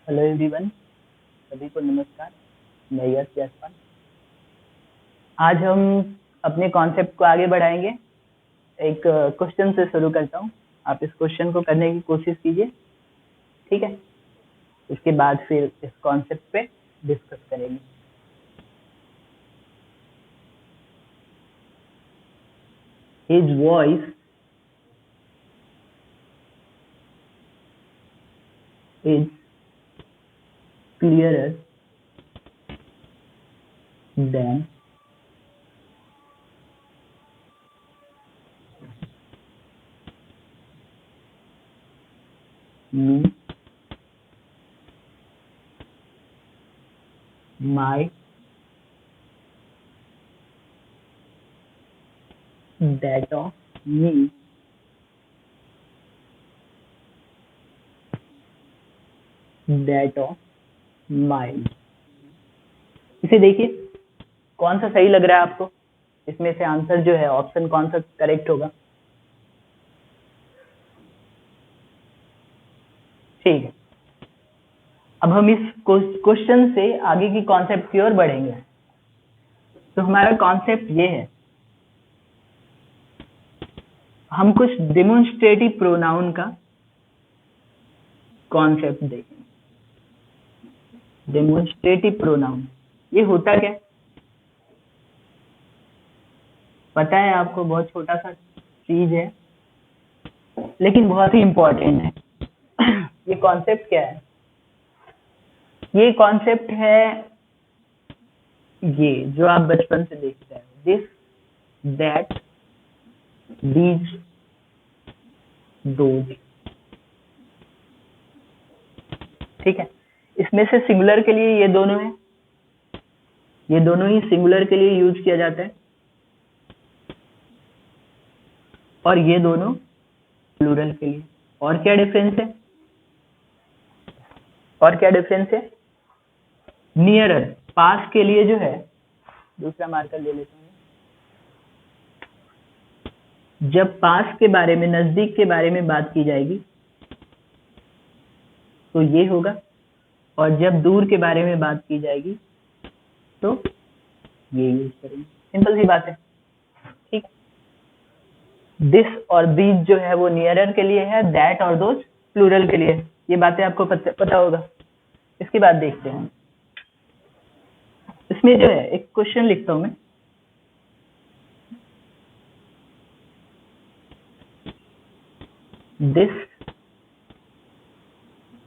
Hello everyone, सभी को नमस्कार। मैं यश जायसवाल। आज हम अपने कॉन्सेप्ट को आगे बढ़ाएंगे। एक क्वेश्चन से शुरू करता हूँ। आप इस क्वेश्चन को करने की कोशिश कीजिए, ठीक है। इसके बाद फिर इस कॉन्सेप्ट पे डिस्कस करेंगे। His voice is clearer than me, my that of me, that of mine। इसे देखिए, कौन सा सही लग रहा है आपको? इसमें से आंसर जो है, ऑप्शन कौन सा करेक्ट होगा? ठीक है। अब हम इस क्वेश्चन से आगे की कॉन्सेप्ट की ओर बढ़ेंगे। तो हमारा कॉन्सेप्ट ये है, हम कुछ डेमोन्स्ट्रेटिव प्रोनाउन का कॉन्सेप्ट देखेंगे। डेमोन्स्ट्रेटिव प्रोनाउन ये होता क्या? पता है आपको, बहुत छोटा सा चीज है लेकिन बहुत ही इंपॉर्टेंट है। ये कॉन्सेप्ट क्या है? ये कॉन्सेप्ट है ये जो आप बचपन से देखते हैं, दिस, दैट, दीज, दोज। ठीक है। इसमें से सिंगुलर के लिए ये दोनों है, ये दोनों ही सिंगुलर के लिए यूज किया जाता है, और ये दोनों प्लूरल के लिए। और क्या डिफरेंस है? और क्या डिफरेंस है? नियरर, पास के लिए जो है, दूसरा मार्कर ले लेता हूँ। जब पास के बारे में, नजदीक के बारे में बात की जाएगी तो ये होगा, और जब दूर के बारे में बात की जाएगी तो ये यूज करेंगे। सिंपल सी बात है, ठीक। दिस और दीज जो है वो नियरर के लिए है, दैट और दोज प्लूरल के लिए। ये बातें आपको पता होगा। इसके बाद देखते हैं, इसमें जो है एक क्वेश्चन लिखता हूं मैं। This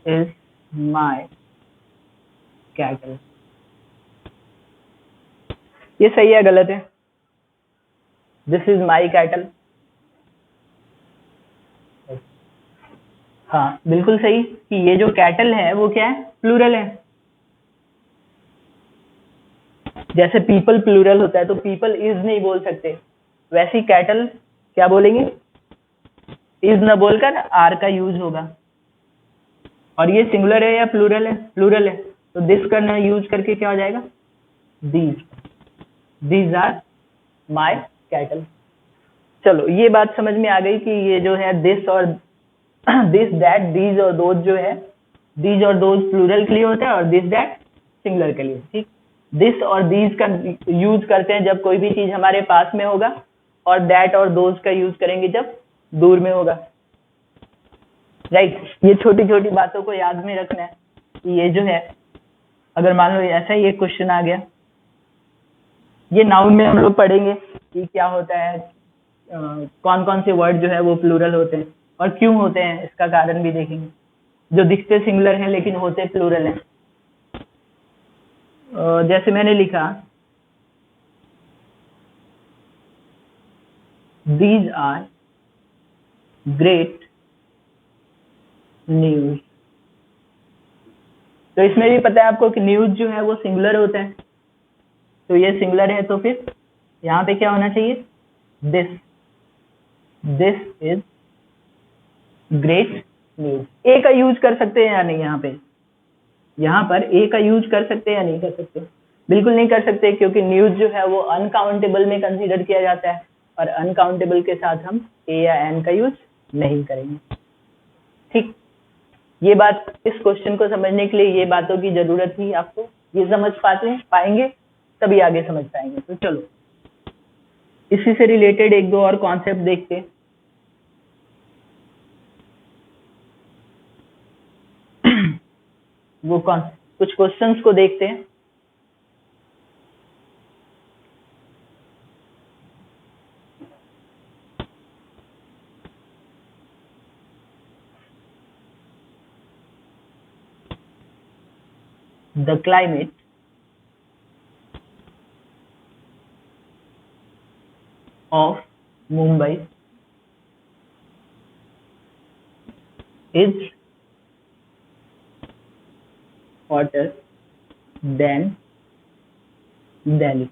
is my cattle. ये सही है गलत है? दिस इज माई कैटल, हाँ बिल्कुल सही। कि ये जो कैटल है वो क्या है? प्लूरल है। जैसे पीपल प्लूरल होता है तो पीपल इज नहीं बोल सकते, वैसे कैटल क्या बोलेंगे? इज न बोलकर आर का यूज होगा। और ये सिंगुलर है या प्लूरल है? प्लूरल है। तो दिस करना यूज करके क्या हो जाएगा? These, these are my cattle. चलो, ये बात समझ में आ गई कि ये जो है दिस और दिस, दैट, दीज और दोज जो है, दीज और दोज प्लूरल के लिए होता है और दिस दैट सिंगुलर के लिए, ठीक। दिस और दीज का यूज करते हैं जब कोई भी चीज हमारे पास में होगा, और दैट और दोज का यूज करेंगे जब दूर में होगा, राइट। ये छोटी छोटी बातों को याद में रखना है कि ये जो है, अगर मान लो ऐसा ही एक क्वेश्चन आ गया, ये नाउन में हम लोग पढ़ेंगे कि क्या होता है, कौन कौन से वर्ड जो है वो प्लूरल होते हैं और क्यों होते हैं, इसका कारण भी देखेंगे। जो दिखते सिंगुलर हैं लेकिन होते प्लूरल हैं। जैसे मैंने लिखा, दीज आर ग्रेट न्यूज। तो इसमें भी पता है आपको कि न्यूज जो है वो सिंगुलर होता है, तो ये सिंगुलर है, तो फिर यहाँ पे क्या होना चाहिए? This, this is great news. A का यूज कर सकते हैं या नहीं? यहाँ पर ए का यूज कर सकते हैं या नहीं कर सकते? बिल्कुल नहीं कर सकते, क्योंकि न्यूज जो है वो अनकाउंटेबल में कंसीडर किया जाता है, और अनकाउंटेबल के साथ हम ए या एन का यूज नहीं करेंगे, ठीक। ये बात, इस क्वेश्चन को समझने के लिए ये बातों की जरूरत थी आपको, ये समझ पाएंगे तभी आगे समझ पाएंगे। तो चलो इसी से रिलेटेड एक दो और कॉन्सेप्ट देखते हैं। वो कौन, कुछ क्वेश्चंस को देखते हैं। The climate of Mumbai is hotter than Delhi।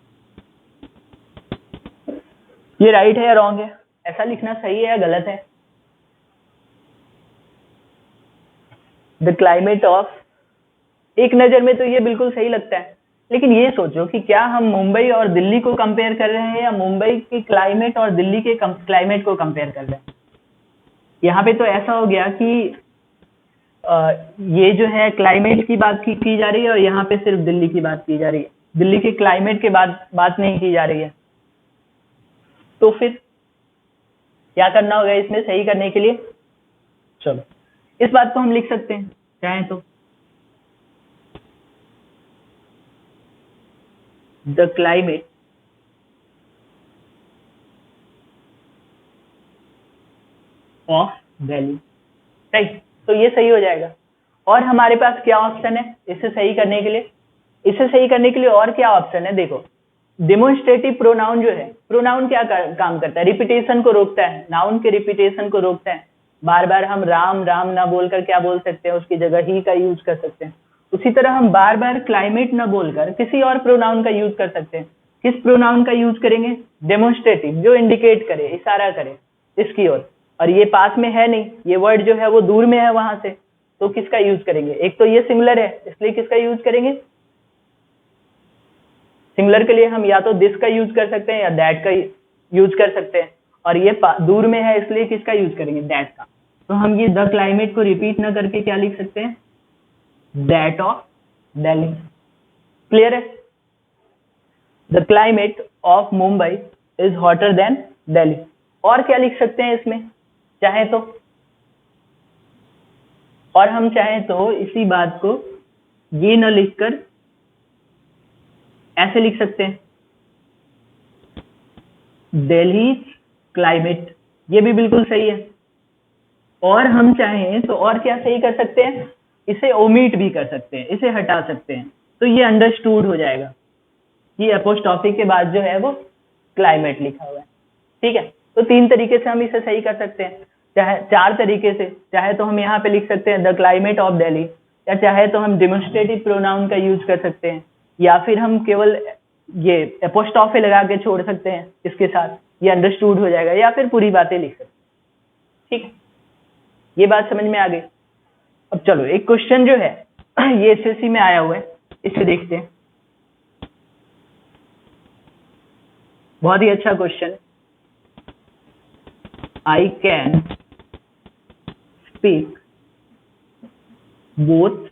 ये राइट है या रॉन्ग है? ऐसा लिखना सही है या गलत है? द क्लाइमेट ऑफ, एक नजर में तो ये बिल्कुल सही लगता है, लेकिन ये सोचो कि क्या हम मुंबई और दिल्ली को कंपेयर कर रहे हैं या मुंबई के क्लाइमेट और दिल्ली के क्लाइमेट को कंपेयर कर रहे हैं। यहाँ पे तो ऐसा हो गया कि ये जो है क्लाइमेट की बात की जा रही है और यहाँ पे सिर्फ दिल्ली की बात की जा रही है, दिल्ली के क्लाइमेट के बात नहीं की जा रही है। तो फिर क्या करना होगा इसमें सही करने के लिए? चलो इस बात को हम लिख सकते हैं चाहें तो, the climate of Delhi, right. तो ये सही हो जाएगा। और हमारे पास क्या ऑप्शन है इसे सही करने के लिए? इसे सही करने के लिए और क्या ऑप्शन है? देखो, डेमोन्स्ट्रेटिव प्रोनाउन जो है, प्रोनाउन क्या काम करता है? रिपीटेशन को रोकता है, नाउन के रिपीटेशन को रोकता है। बार बार हम राम राम ना बोलकर क्या बोल सकते हैं, उसकी जगह ही का यूज कर सकते हैं। उसी तरह हम बार बार क्लाइमेट ना बोलकर किसी और प्रोनाउन का यूज कर सकते हैं। किस प्रोनाउन का यूज करेंगे? डेमोन्स्ट्रेटिव, जो इंडिकेट करे, इशारा करे इसकी ओर। और ये पास में है नहीं, ये वर्ड जो है वो दूर में है वहां से, तो किसका यूज करेंगे? एक तो ये सिंगुलर है, इसलिए किसका यूज करेंगे? सिंगुलर के लिए हम या तो दिस का यूज कर सकते हैं या दैट का यूज कर सकते हैं, और ये दूर में है इसलिए किसका यूज करेंगे? दैट का। तो हम ये द क्लाइमेट को रिपीट ना करके क्या लिख सकते हैं? That of Delhi. क्लियर है? The climate of Mumbai is hotter then Delhi. और क्या लिख सकते हैं इसमें चाहे तो? और हम चाहें तो इसी बात को ये न लिखकर ऐसे लिख सकते हैं, दिल्ली क्लाइमेट। ये भी बिल्कुल सही है। और हम चाहें तो और क्या सही कर सकते हैं? इसे ओमिट भी कर सकते हैं, इसे हटा सकते हैं, तो ये अंडरस्टूड हो जाएगा। ये अपोस्ट्रोफी के बाद जो है वो क्लाइमेट लिखा हुआ है। ठीक है, तो 3 तरीके से हम इसे सही कर सकते हैं, चाहे 4 तरीके से। चाहे तो हम यहाँ पे लिख सकते हैं द क्लाइमेट ऑफ दिल्ली, या चाहे तो हम डेमोन्स्ट्रेटिव प्रोनाउन का यूज कर सकते हैं, या फिर हम केवल ये अपोस्ट्रोफी लगा के छोड़ सकते हैं इसके साथ, ये अंडरस्टूड हो जाएगा, या फिर पूरी बातें लिख सकते हैं। ठीक है, ये बात समझ में आ गई। अब चलो एक क्वेश्चन जो है ये एसएससी में आया हुआ है, इसे देखते हैं। बहुत ही अच्छा question. I can speak both,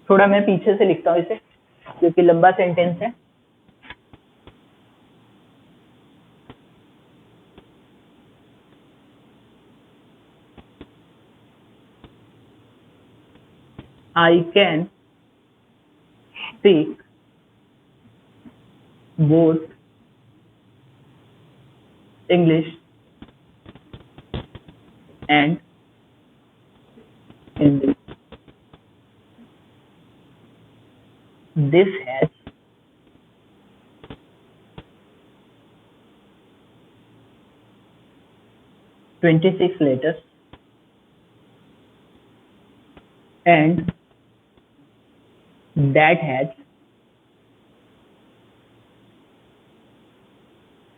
थोड़ा मैं पीछे से लिखता हूं इसे क्योंकि लंबा सेंटेंस है। I can speak both English and Hindi. This has 26 letters and that has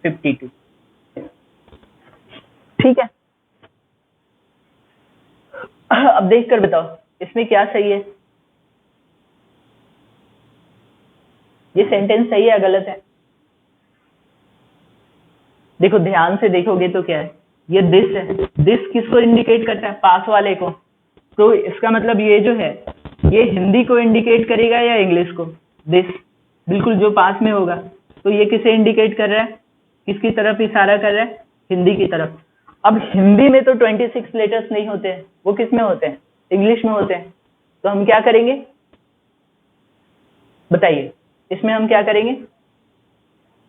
52। ठीक है, अब देख कर बताओ इसमें क्या सही है? ये सेंटेंस सही है या गलत है? देखो ध्यान से देखोगे तो क्या है, ये दिस है, दिस किसको इंडिकेट करता है? पास वाले को। तो इसका मतलब ये जो है ये हिंदी को इंडिकेट करेगा या इंग्लिश को? दिस, बिल्कुल जो पास में होगा। तो ये किसे इंडिकेट कर रहा है, किसकी तरफ इशारा कर रहा है? हिंदी की तरफ। अब हिंदी में तो 26 लेटर्स नहीं होते हैं, वो किस में होते हैं? इंग्लिश में होते हैं। तो हम क्या करेंगे बताइए, इसमें हम क्या करेंगे?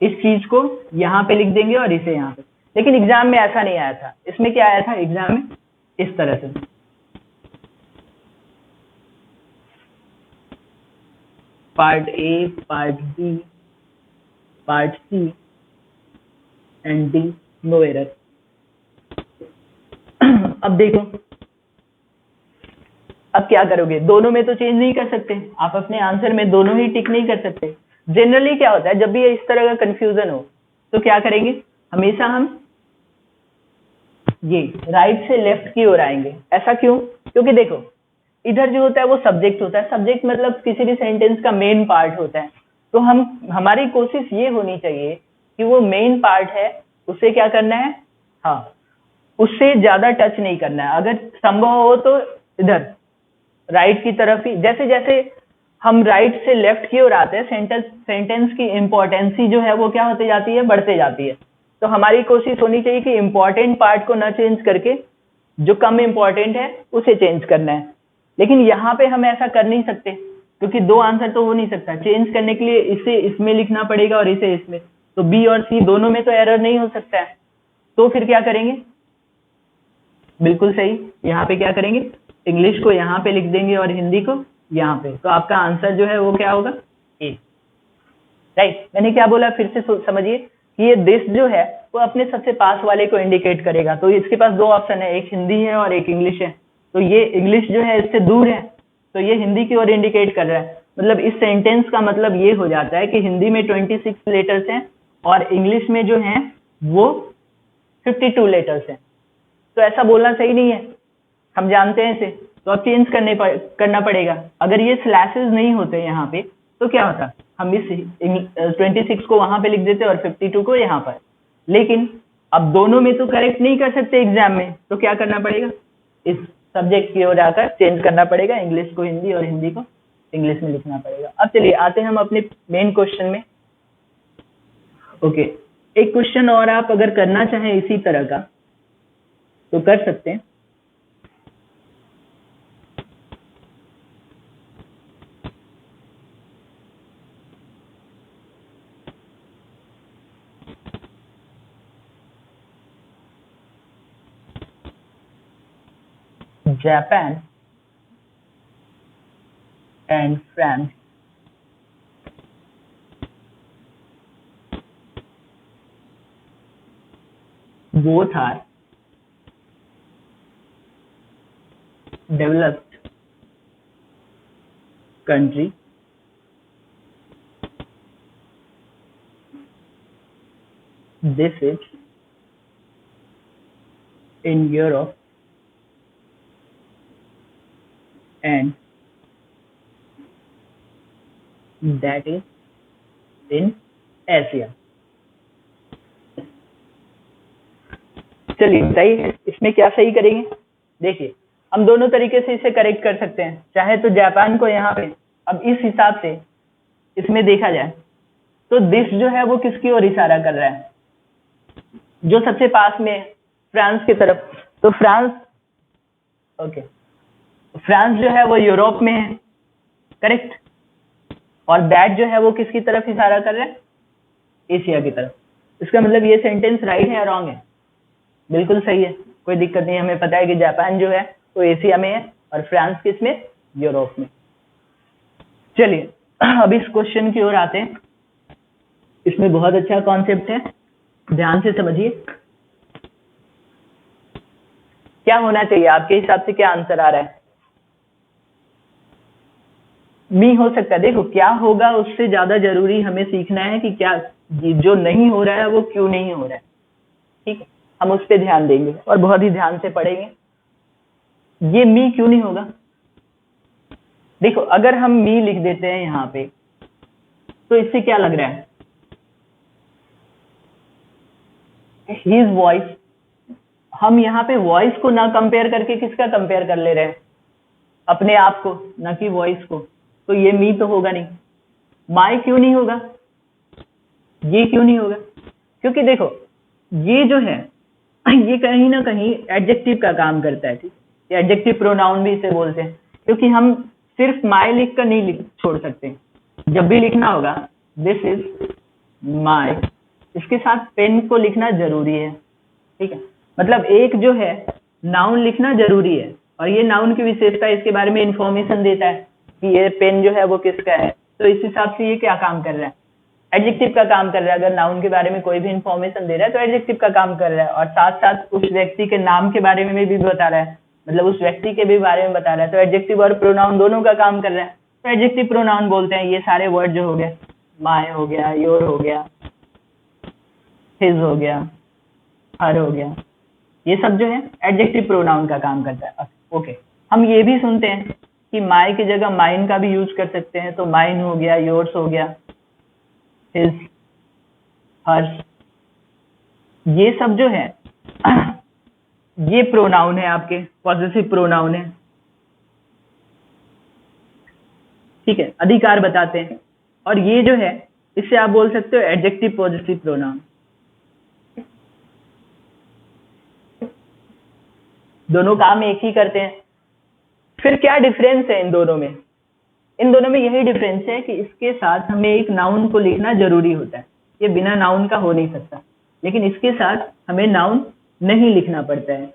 इस चीज को यहाँ पे लिख देंगे और इसे यहाँ पे। लेकिन एग्जाम में ऐसा नहीं आया था, इसमें क्या आया था एग्जाम में? इस तरह से, part A, part B, part C and D, no error. अब देखो, अब क्या करोगे? दोनों में तो चेंज नहीं कर सकते, आप अपने आंसर में दोनों ही टिक नहीं कर सकते। जनरली क्या होता है, जब भी इस तरह का कंफ्यूजन हो तो क्या करेंगे? हमेशा हम ये राइट से लेफ्ट की ओर आएंगे। ऐसा क्यों? क्योंकि देखो, इधर जो होता है वो सब्जेक्ट होता है। सब्जेक्ट मतलब किसी भी सेंटेंस का मेन पार्ट होता है। तो हमारी कोशिश ये होनी चाहिए कि वो मेन पार्ट है उसे क्या करना है, हाँ, उससे ज्यादा टच नहीं करना है। अगर संभव हो तो इधर राइट की तरफ ही, जैसे जैसे हम राइट से लेफ्ट की ओर आते हैं, सेंटेंस की इंपॉर्टेंसी जो है वो क्या होती जाती है? बढ़ते जाती है। तो हमारी कोशिश होनी चाहिए कि इंपॉर्टेंट पार्ट को ना चेंज करके जो कम इंपॉर्टेंट है उसे चेंज करना है। लेकिन यहाँ पे हम ऐसा कर नहीं सकते, क्योंकि दो आंसर तो हो नहीं सकता। चेंज करने के लिए इसे इसमें लिखना पड़ेगा और इसे इसमें। तो बी और सी दोनों में तो एरर नहीं हो सकता है। तो फिर क्या करेंगे? बिल्कुल सही, यहाँ पे क्या करेंगे? इंग्लिश को यहाँ पे लिख देंगे और हिंदी को यहाँ पे। तो आपका आंसर जो है वो क्या होगा? ए। राइट। मैंने क्या बोला फिर से समझिए कि ये दिस जो है वो अपने सबसे पास वाले को इंडिकेट करेगा। तो इसके पास दो ऑप्शन है, एक हिंदी है और एक इंग्लिश है। तो ये इंग्लिश जो है इससे दूर है, तो ये हिंदी की ओर इंडिकेट कर रहा है। मतलब इस सेंटेंस का मतलब ये हो जाता है कि हिंदी में 26 लेटर्स हैं और इंग्लिश में जो है वो 52 लेटर्स हैं। तो ऐसा बोलना सही नहीं है, हम जानते हैं इसे। तो अब चेंज करना पड़ेगा। अगर ये स्लैशेस नहीं होते यहाँ पे तो क्या होता? हम इस 26 को वहां पे लिख देते और 52 को यहाँ पर। लेकिन अब दोनों में तो करेक्ट नहीं कर सकते एग्जाम में, तो क्या करना पड़ेगा? इस सब्जेक्ट की ओर आकर चेंज करना पड़ेगा, इंग्लिश को हिंदी और हिंदी को इंग्लिश में लिखना पड़ेगा। अब चलिए आते हैं हम अपने मेन क्वेश्चन में। ओके, एक क्वेश्चन और आप अगर करना चाहें इसी तरह का तो कर सकते हैं। Japan and France both are developed country. This is in Europe and that is in Asia. चलिए सही है, इसमें क्या सही करेंगे? देखिए, हम दोनों तरीके से इसे करेक्ट कर सकते हैं। चाहे तो जापान को यहाँ पे, अब इस हिसाब से इसमें देखा जाए तो दिस जो है वो किसकी ओर इशारा कर रहा है? जो सबसे पास में है, फ्रांस की तरफ। तो फ्रांस, ओके, फ्रांस जो है वो यूरोप में है, करेक्ट। और दैट जो है वो किसकी तरफ इशारा कर रहा है? एशिया की तरफ। इसका मतलब ये सेंटेंस राइट है या रॉन्ग है? बिल्कुल सही है, कोई दिक्कत नहीं। हमें पता है कि जापान जो है वो एशिया में है और फ्रांस किस में? यूरोप में। चलिए अब इस क्वेश्चन की ओर आते हैं। इसमें बहुत अच्छा कॉन्सेप्ट है, ध्यान से समझिए। क्या होना चाहिए आपके हिसाब से? क्या आंसर आ रहा है? मी हो सकता है। देखो, क्या होगा उससे ज्यादा जरूरी हमें सीखना है कि क्या जो नहीं हो रहा है वो क्यों नहीं हो रहा है। ठीक है, हम उस पर ध्यान देंगे और बहुत ही ध्यान से पढ़ेंगे। ये मी क्यों नहीं होगा? देखो, अगर हम मी लिख देते हैं यहाँ पे तो इससे क्या लग रहा है? हिज वॉइस, हम यहाँ पे वॉइस को ना कंपेयर करके किसका कंपेयर कर ले रहे हैं, अपने आप को, ना कि वॉइस को। तो ये मी तो होगा नहीं, माई क्यों नहीं होगा, ये क्यों नहीं होगा, क्योंकि देखो ये जो है ये कहीं ना कहीं एडजेक्टिव का काम करता है, ठीक है, एडजेक्टिव प्रोनाउन भी इसे बोलते हैं, क्योंकि हम सिर्फ माई लिख कर नहीं छोड़ सकते, जब भी लिखना होगा दिस इज माई, इसके साथ पेन को लिखना जरूरी है, ठीक है। मतलब एक जो है नाउन लिखना जरूरी है, और ये नाउन की विशेषता इसके बारे में इंफॉर्मेशन देता है कि ये पेन जो है वो किसका है, तो इस हिसाब से ये क्या काम कर रहा है, एडजेक्टिव का काम कर रहा है। अगर नाउन के बारे में कोई भी इंफॉर्मेशन दे रहा है तो एडजेक्टिव का काम कर रहा है, और साथ साथ उस व्यक्ति के नाम के बारे में भी बता रहा है, मतलब उस व्यक्ति के भी बारे में बता रहा है, तो एडजेक्टिव और प्रोनाउन दोनों का काम कर रहा है, तो एडजेक्टिव प्रोनाउन बोलते हैं। ये सारे वर्ड जो हो गए, माय हो गया, योर हो गया, हिज हो गया, हर हो गया, ये सब जो है एडजेक्टिव प्रोनाउन का काम करता है। ओके, हम ये भी सुनते हैं कि माय की जगह माइन का भी यूज कर सकते हैं, तो माइन हो गया, योर्स हो गया, हिज, हर्ष, ये सब जो है ये प्रोनाउन है, आपके पॉजेसिव प्रोनाउन है, ठीक है, अधिकार बताते हैं। और ये जो है इससे आप बोल सकते हो एडजेक्टिव पॉजेसिव प्रोनाउन, दोनों काम एक ही करते हैं। फिर क्या डिफरेंस है इन दोनों में, इन दोनों में यही डिफरेंस है कि इसके साथ हमें एक नाउन को लिखना जरूरी होता है, ये बिना नाउन का हो नहीं सकता, लेकिन इसके साथ हमें नाउन नहीं लिखना पड़ता है,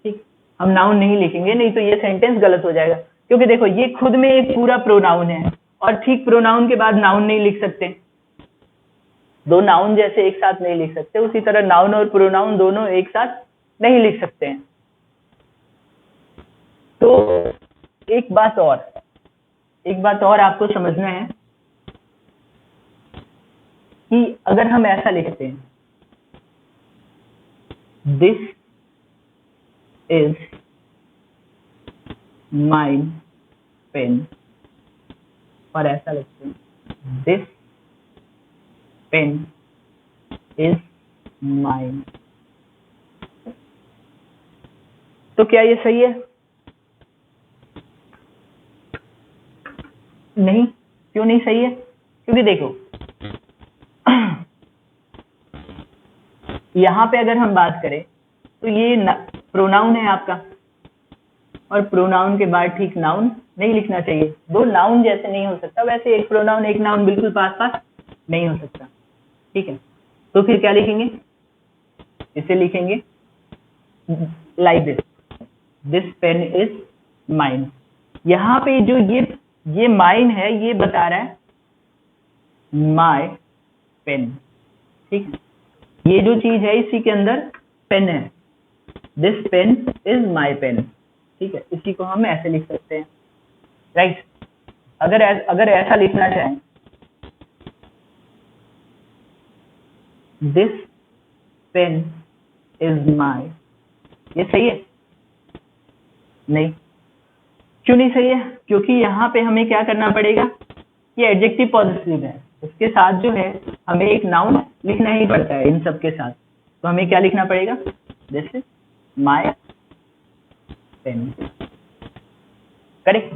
ठीक, हम नाउन नहीं लिखेंगे, नहीं तो ये सेंटेंस गलत हो जाएगा, क्योंकि देखो ये खुद में एक पूरा प्रोनाउन है, और ठीक प्रोनाउन के बाद नाउन नहीं लिख सकते, दो नाउन जैसे एक साथ नहीं लिख सकते, उसी तरह नाउन और प्रोनाउन दोनों एक साथ नहीं लिख सकते हैं। तो एक बात और आपको समझना है कि अगर हम ऐसा लिखते हैं, दिस इज माइन पेन, और ऐसा लिखते हैं, दिस पेन इज माइन, तो क्या ये सही है? नहीं, क्यों नहीं सही है? क्योंकि देखो यहां पे अगर हम बात करें तो ये प्रोनाउन है आपका, और प्रोनाउन के बाद ठीक नाउन नहीं लिखना चाहिए, दो नाउन जैसे नहीं हो सकता, वैसे एक प्रोनाउन एक नाउन बिल्कुल पास पास नहीं हो सकता, ठीक है। तो फिर क्या लिखेंगे, इसे लिखेंगे like this, this pen is mine. यहाँ पे जो ये माइन है, ये बता रहा है माय पेन, ठीक है, ये जो चीज है इसी के अंदर पेन है, this pen is my pen, ठीक है, इसी को हम ऐसे लिख सकते हैं, राइट। अगर ऐसा लिखना चाहें, दिस पेन इज माय, ये सही है? नहीं, क्यों नहीं सही है? क्योंकि यहाँ पे हमें क्या करना पड़ेगा, ये एडजेक्टिव पॉजिटिव है, इसके साथ जो है हमें एक नाउन लिखना ही पड़ता है इन सब के साथ, तो हमें क्या लिखना पड़ेगा, this is my pen, correct,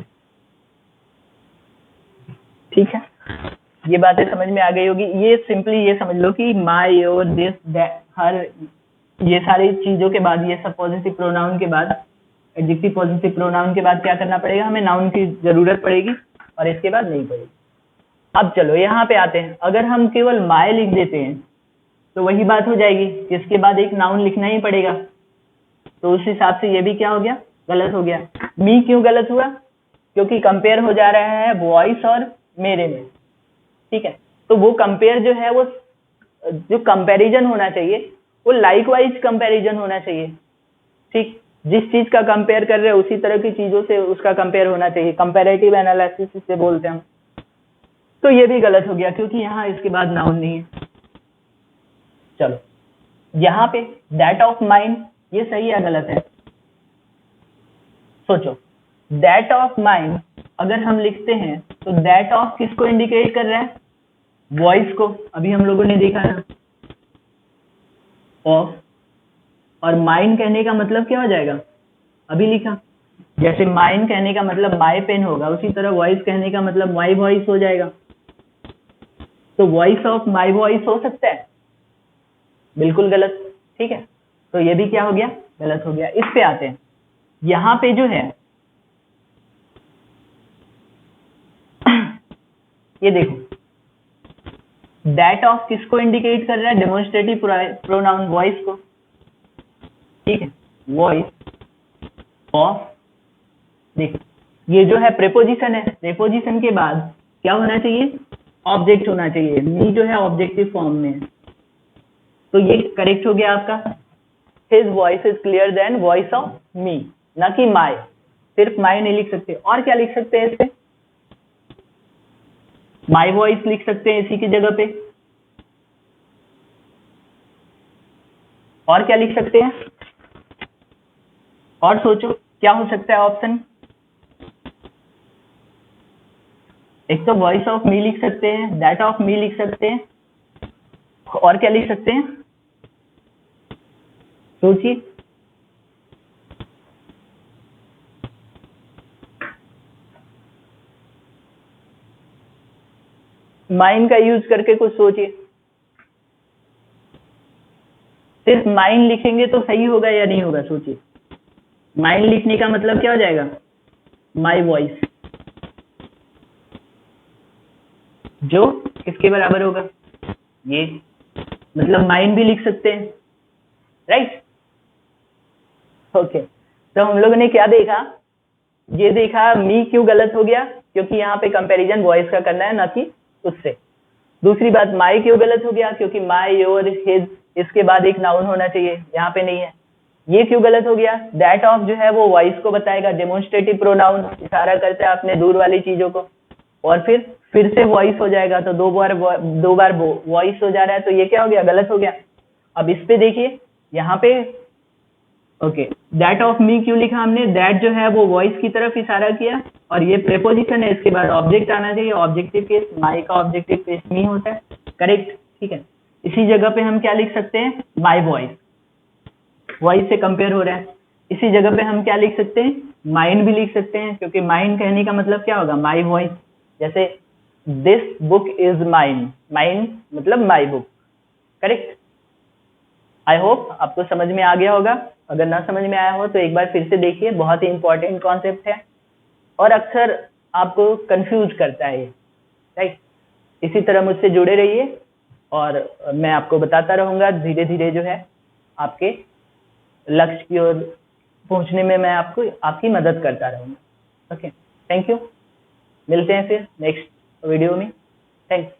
ठीक है। ये बातें समझ में आ गई होगी। ये सिंपली ये समझ लो कि माय, योर, दिस, दैट, हर, ये सारी चीजों के बाद, ये सब पॉजिटिव प्रोनाउन के बाद, एडजेक्टिव पॉजिटिव प्रोनाउन के बाद क्या करना पड़ेगा, हमें नाउन की जरूरत पड़ेगी, और इसके बाद नहीं पड़ेगी। अब चलो यहाँ पे आते हैं, अगर हम केवल माय लिख देते हैं तो वही बात हो जाएगी कि इसके बाद एक नाउन लिखना ही पड़ेगा, तो उस हिसाब से ये भी क्या हो गया, गलत हो गया। मी क्यों गलत हुआ? क्योंकि कंपेयर हो जा रहा है वॉइस और मेरे में, ठीक है, तो वो कंपेयर जो है, वो जो कंपैरिजन होना चाहिए वो लाइकवाइज कंपैरिजन होना चाहिए, ठीक, जिस चीज का कंपेयर कर रहे हैं उसी तरह की चीजों से उसका कंपेयर होना चाहिए, कंपैरेटिव एनालिसिस इसे बोलते हैं हम। तो ये भी गलत हो गया क्योंकि यहाँ इसके बाद नाउन नहीं है। चलो यहाँ पे दैट ऑफ माइन, ये सही है गलत है? सोचो, दैट ऑफ माइन अगर हम लिखते हैं तो दैट ऑफ किसको इंडिकेट कर रहा है, वॉइस को, अभी हम लोगों ने देखा ना, ऑफ और माइन कहने का मतलब क्या हो जाएगा, अभी लिखा। जैसे माइन कहने का मतलब माई पेन होगा, उसी तरह वॉइस कहने का मतलब माई वॉइस हो जाएगा। तो वॉइस ऑफ माई वॉइस हो सकता है, बिल्कुल गलत। ठीक है, तो ये भी क्या हो गया, गलत हो गया। इस पे आते हैं, यहाँ पे जो है ये देखो, दैट ऑफ किसको इंडिकेट कर रहा है, डेमोन्स्ट्रेटिव प्रोनाउन वॉइस को। ठीक है, वॉइस ऑफ, देखो ये जो है प्रेपोजिशन है, प्रेपोजिशन के बाद क्या होना चाहिए, ऑब्जेक्ट होना चाहिए। मी जो है ऑब्जेक्टिव फॉर्म में है, तो ये करेक्ट हो गया आपका। His voice is clear then voice of me, ना कि माई। सिर्फ माई नहीं लिख सकते, और क्या लिख सकते हैं इससे, माई वॉइस लिख सकते हैं इसी की जगह पे। और क्या लिख सकते हैं, और सोचो क्या हो सकता है ऑप्शन। एक तो वॉइस ऑफ मी लिख सकते हैं, दैट ऑफ मी लिख सकते हैं, और क्या लिख सकते हैं, सोचिए। माइन का यूज करके कुछ सोचिए। सिर्फ माइन लिखेंगे तो सही होगा या नहीं होगा, सोचिए। माइन लिखने का मतलब क्या हो जाएगा, माई वॉइस, जो किसके बराबर होगा, ये। मतलब माइन भी लिख सकते हैं, राइट। ओके, तो हम लोगों ने क्या देखा, ये देखा मी क्यों गलत हो गया, क्योंकि यहाँ पे कंपैरिजन वॉइस का करना है, ना कि उससे। दूसरी बात, माई क्यों गलत हो गया, क्योंकि माई, योर, हिज, इसके बाद एक नाउन होना चाहिए, यहाँ पे नहीं है। ये क्यों गलत हो गया, दैट ऑफ जो है वो वॉइस को बताएगा, डेमोन्स्ट्रेटिव प्रोनाउन, इशारा करता है अपने दूर वाली चीजों को। और फिर से वॉइस हो जाएगा, तो दो बार वॉइस हो जा रहा है, तो ये क्या हो गया, गलत हो गया। अब इस पे देखिए, यहाँ पे ओके, दैट ऑफ मी क्यों लिखा हमने, दैट जो है वो वॉइस की तरफ इशारा किया, और ये प्रेपोजिशन है, इसके बाद ऑब्जेक्ट आना चाहिए, ऑब्जेक्टिव केस, माई का ऑब्जेक्टिव केस मी होता है, करेक्ट। ठीक है, इसी जगह पे हम क्या लिख सकते हैं, माई वॉइस, वॉइस से कंपेयर हो रहा है। इसी जगह पे हम क्या लिख सकते हैं, माइंड भी लिख सकते हैं, क्योंकि माइंड कहने का मतलब क्या होगा, माई वॉइस। जैसे this book is mine, mine मतलब my book, correct. I hope आपको समझ में आ गया होगा। अगर ना समझ में आया हो तो एक बार फिर से देखिए, बहुत ही इंपॉर्टेंट कॉन्सेप्ट है और अक्सर आपको कंफ्यूज करता है ये, राइट। इसी तरह मुझसे जुड़े रहिए और मैं आपको बताता रहूंगा, धीरे धीरे जो है आपके लक्ष्य की ओर पहुंचने में मैं आपकी मदद करता रहूंगा। Okay, thank you. मिलते हैं फिर नेक्स्ट वीडियो में। थैंक्स।